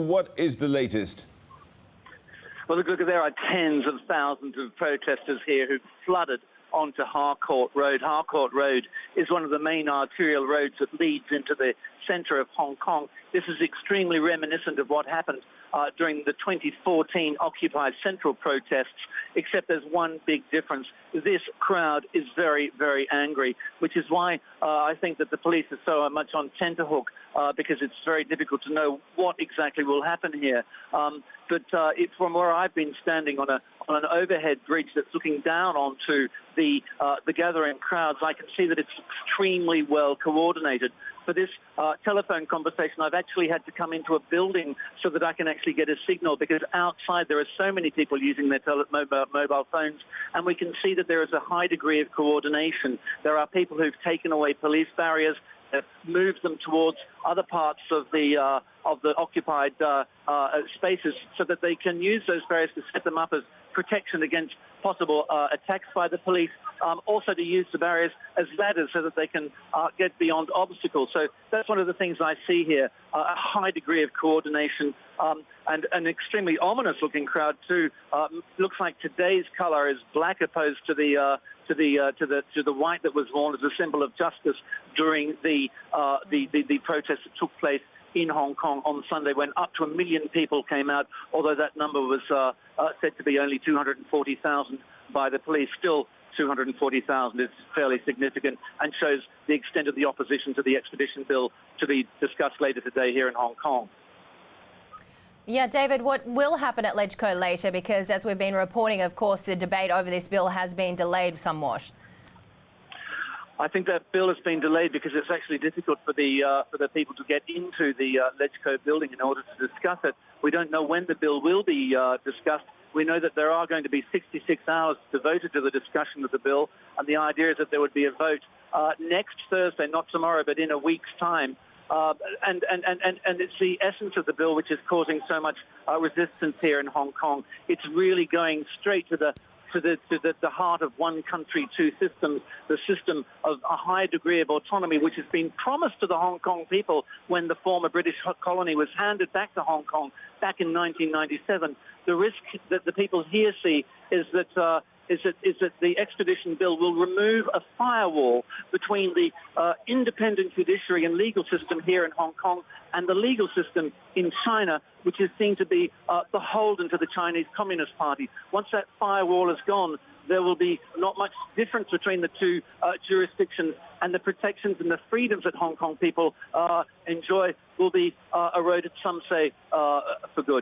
What is the latest? Well, look, there are tens of thousands of protesters here who've flooded onto Harcourt Road. Harcourt Road is one of the main arterial roads that leads into the centre of Hong Kong. This is extremely reminiscent of what happened during the 2014 Occupy Central protests, except there's one big difference. This crowd is very, very angry, which is why I think that the police are so much on tenterhook, because it's very difficult to know what exactly will happen here. But from where I've been standing on an overhead bridge that's looking down onto the gathering crowds, I can see that it's extremely well coordinated. For this telephone conversation, I've actually had to come into a building so that I can actually get a signal, because outside there are so many people using their mobile phones, and we can see that there is a high degree of coordination. There are people who've taken away police barriers, have moved them towards other parts of the occupied spaces so that they can use those barriers to set them up as protection against possible attacks by the police, also to use the barriers as ladders so that they can get beyond obstacles. So that's one of the things I see here, a high degree of coordination, and an extremely ominous-looking crowd too. Looks like today's colour is black opposed to the white that was worn as a symbol of justice during the protest that took place in Hong Kong on Sunday, when up to 1 million people came out, although that number was said to be only 240,000 by the police. Still, 240,000 is fairly significant and shows the extent of the opposition to the extradition bill to be discussed later today here in Hong Kong. Yeah, David, what will happen at Legco later? Because as we've been reporting, of course, the debate over this bill has been delayed somewhat. I think that bill has been delayed because it's actually difficult for the people to get into the Legco building in order to discuss it. We don't know when the bill will be discussed. We know that there are going to be 66 hours devoted to the discussion of the bill, and the idea is that there would be a vote next Thursday, not tomorrow, but in a week's time. And it's the essence of the bill which is causing so much resistance here in Hong Kong. It's really going straight to the heart of one country, two systems, the system of a high degree of autonomy, which has been promised to the Hong Kong people when the former British colony was handed back to Hong Kong back in 1997. The risk that the people here see is that the extradition bill will remove a firewall between the independent judiciary and legal system here in Hong Kong and the legal system in China, which is seen to be beholden to the Chinese Communist Party. Once that firewall is gone, there will be not much difference between the two jurisdictions, and the protections and the freedoms that Hong Kong people enjoy will be eroded, some say, for good.